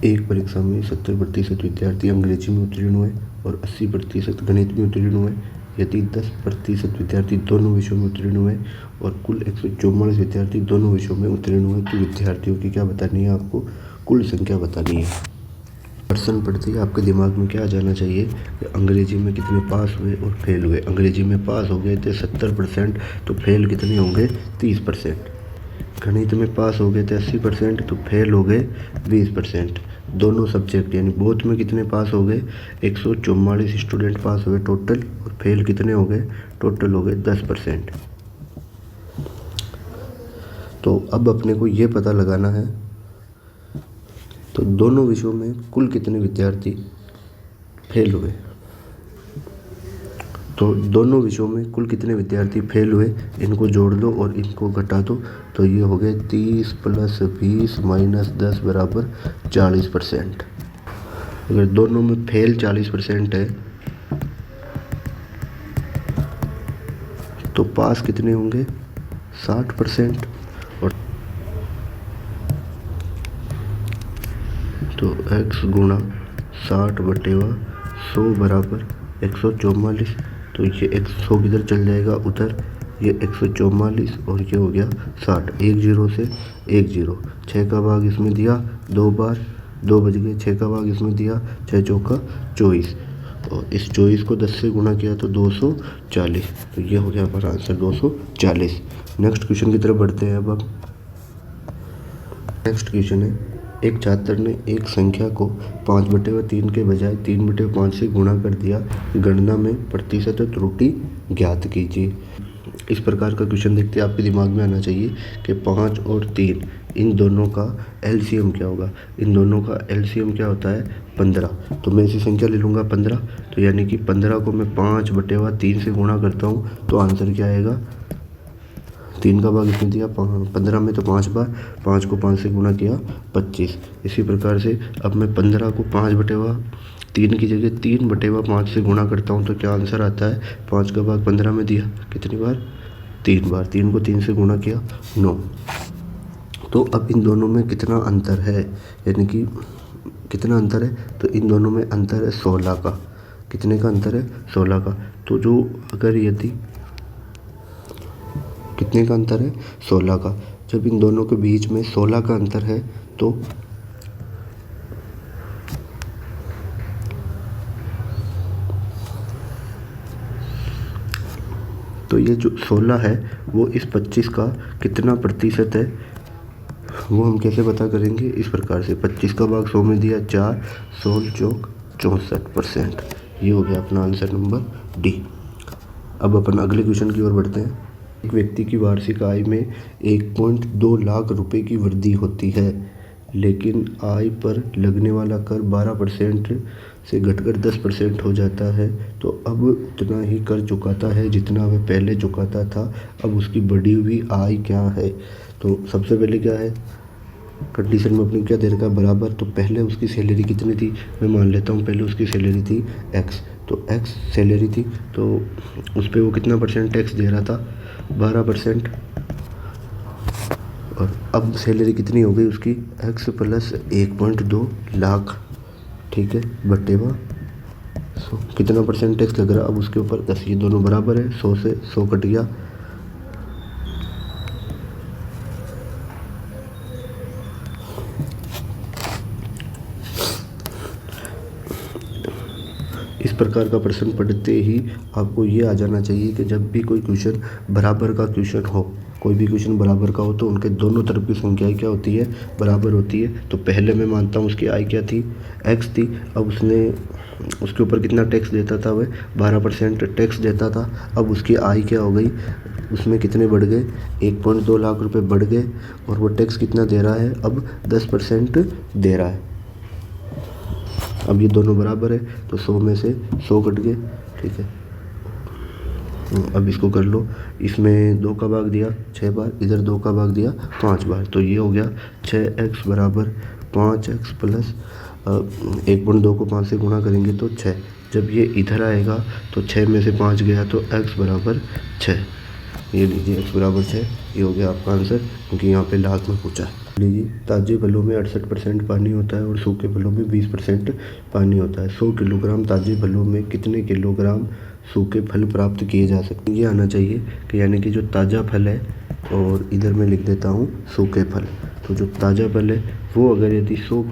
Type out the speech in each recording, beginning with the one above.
एक परीक्षा में 70% विद्यार्थी अंग्रेजी में उत्तीर्ण हुए और 80% गणित में उत्तीर्ण हुए। यदि 10% विद्यार्थी दोनों विषयों में उत्तीर्ण हुए और कुल 144 विद्यार्थी दोनों विषयों में उत्तीर्ण हुए तो विद्यार्थियों की क्या बतानी है, आपको कुल संख्या बतानी है। प्रश्न पढ़ते ही आपके दिमाग में क्या आ जाना चाहिए कि अंग्रेजी में कितने पास हुए और फेल हुए। अंग्रेजी में पास हो गए थे 70%, तो फेल कितने होंगे 30%। गणित में पास हो गए थे 80%, तो फेल हो गए 20%। दोनों सब्जेक्ट यानी बोथ में कितने पास हो गए 144 स्टूडेंट पास हुए टोटल, और फेल कितने हो गए टोटल हो गए 10%। तो अब अपने को ये पता लगाना है तो दोनों विषयों में कुल कितने विद्यार्थी फेल हुए। तो दोनों विषयों में कुल कितने विद्यार्थी फेल हुए, इनको जोड़ दो और इनको घटा दो, तो ये हो गए 30 + 20 - 10 बराबर 40%। अगर दोनों में फेल 40% है तो पास कितने होंगे 60%। और तो x गुणा 60/100 बराबर 144। तो ये 100 किधर चल जाएगा उधर, ये 144 और ये हो गया 60। 1 0 से 1 0, 6 का भाग इसमें दिया 2 बार, 2 बज गए। 6 का भाग इसमें दिया 6 चौका 24, और इस 24 को 10 से गुणा किया तो 240। तो ये हो गया हमारा आंसर 240। नेक्स्ट क्वेश्चन की तरफ बढ़ते हैं। अब नेक्स्ट क्वेश्चन है, एक छात्र ने एक संख्या को 5/3 के बजाय 3/5 से गुणा कर दिया, गणना में प्रतिशत त्रुटि ज्ञात कीजिए। इस प्रकार का क्वेश्चन देखते आपके दिमाग में आना चाहिए कि 5 और 3 इन दोनों का एलसीएम क्या होगा। इन दोनों का एलसीएम क्या होता है 15। तो मैं ऐसी संख्या ले लूँगा 15, तो यानी कि 15 को मैं 5/3 से गुणा करता हूँ तो आंसर क्या आएगा। 3 का भाग इसमें दिया 15 में तो 5 बार, 5 को 5 से गुणा किया 25। इसी प्रकार से अब मैं 15 को 5/3 की जगह 3/5 से गुणा करता हूँ तो क्या आंसर आता है। 5 का भाग 15 में दिया कितनी बार 3 बार, 3 को 3 से गुणा किया 9। तो अब इन दोनों में कितना अंतर है, यानी कि कितना अंतर है, तो इन दोनों में अंतर है 16 का। कितने का अंतर है 16 का। तो जो अगर यदि कितने का अंतर है 16 का, जब इन दोनों के बीच में 16 का अंतर है तो ये जो 16 है वो इस 25 का कितना प्रतिशत है वो हम कैसे पता करेंगे। इस प्रकार से 25 का भाग 100 में दिया 4, 16 चौक 64%। ये हो गया अपना आंसर नंबर डी। अब अपन अगले क्वेश्चन की ओर बढ़ते हैं। एक व्यक्ति की वार्षिक आय में 1.2 लाख रुपए की वृद्धि होती है, लेकिन आय पर लगने वाला कर 12% से घटकर 10% हो जाता है। तो अब उतना ही कर चुकाता है जितना वह पहले चुकाता था। अब उसकी बढ़ी हुई आय क्या है। तो सबसे पहले क्या है, कंडीशन में अपने क्या दे रखा है बराबर। तो पहले उसकी सैलरी कितनी थी, मैं मान लेता हूँ पहले उसकी सैलरी थी x। तो x सैलरी थी तो उस पर वो कितना परसेंट टैक्स दे रहा था 12%। और अब सैलरी कितनी हो गई उसकी x + 1.2 लाख, ठीक है, बटेवा 100। कितना परसेंट टैक्स लग रहा अब उसके ऊपर 10। ये दोनों बराबर है, 100 से 100 कट गया। इस प्रकार का प्रश्न पढ़ते ही आपको ये आ जाना चाहिए कि जब भी कोई क्वेश्चन बराबर का क्वेश्चन हो, कोई भी क्वेश्चन बराबर का हो तो उनके दोनों तरफ की संख्याएं क्या होती है बराबर होती है। तो पहले मैं मानता हूँ उसकी आय क्या थी x थी। अब उसने उसके ऊपर कितना टैक्स देता था, वह 12% टैक्स देता था। अब उसकी आय क्या हो गई, उसमें कितने बढ़ गए 1.2 लाख रुपए बढ़ गए, और वो टैक्स कितना दे रहा है अब 10% दे रहा है। अब ये दोनों बराबर है तो 100 में से 100 कट गए, ठीक है। अब इसको कर लो, इसमें 2 का भाग दिया 6 बार, इधर 2 का भाग दिया 5 बार, तो ये हो गया 6x बराबर 5x प्लस 1.2 को 5 से गुणा करेंगे तो 6। जब ये इधर आएगा तो 6 में से 5 गया तो x बराबर 6। ये लीजिए x बराबर 6। ये हो गया आपका आंसर, क्योंकि यहाँ पे लाख में पूछा है। लीजिए, ताज़े फलों में 68% पानी होता है और सूखे फलों में 20% पानी होता है। 100 किलोग्राम ताज़े फलों में कितने किलोग्राम सूखे फल प्राप्त किए जा सकते हैं। ये आना चाहिए कि यानी कि जो ताज़ा फल है, और इधर मैं लिख देता हूँ सूखे फल। तो जो ताज़ा फल है वो अगर यदि 100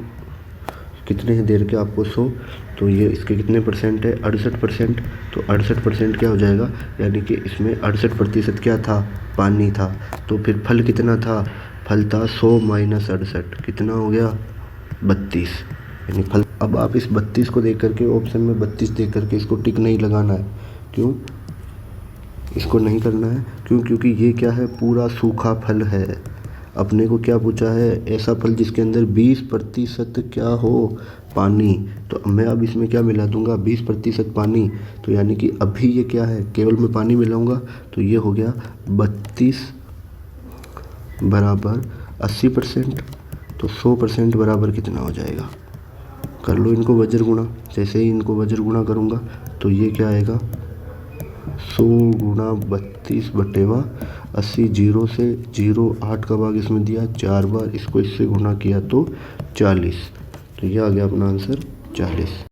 कितने हैं देर के आपको 100, तो ये इसके कितने परसेंट है 68%। तो 68% क्या हो जाएगा, यानी कि इसमें 68% क्या था, पानी था। तो फिर फल कितना था, फल था 100 माइनस 68, कितना हो गया 32, यानी फल। अब आप इस 32 को देख करके, ऑप्शन में 32 देख करके इसको टिक नहीं लगाना है। क्यों इसको नहीं करना है, क्योंकि ये क्या है, पूरा सूखा फल है। अपने को क्या पूछा है, ऐसा फल जिसके अंदर 20% क्या हो, पानी। तो मैं अब इसमें क्या मिला दूंगा, 20% पानी। तो यानी कि अभी ये क्या है, केवल मैं पानी मिलाऊंगा, तो ये हो गया 32 बराबर 80%। तो 100% बराबर कितना हो जाएगा, कर लो इनको वज्र गुणा। जैसे ही इनको वज्र गुणा करूँगा तो ये क्या आएगा, 100 गुणा 32/80, 0 से 0, 8 का भाग इसमें दिया 4 बार, इसको इससे गुणा किया तो 40। तो ये आ गया अपना आंसर 40।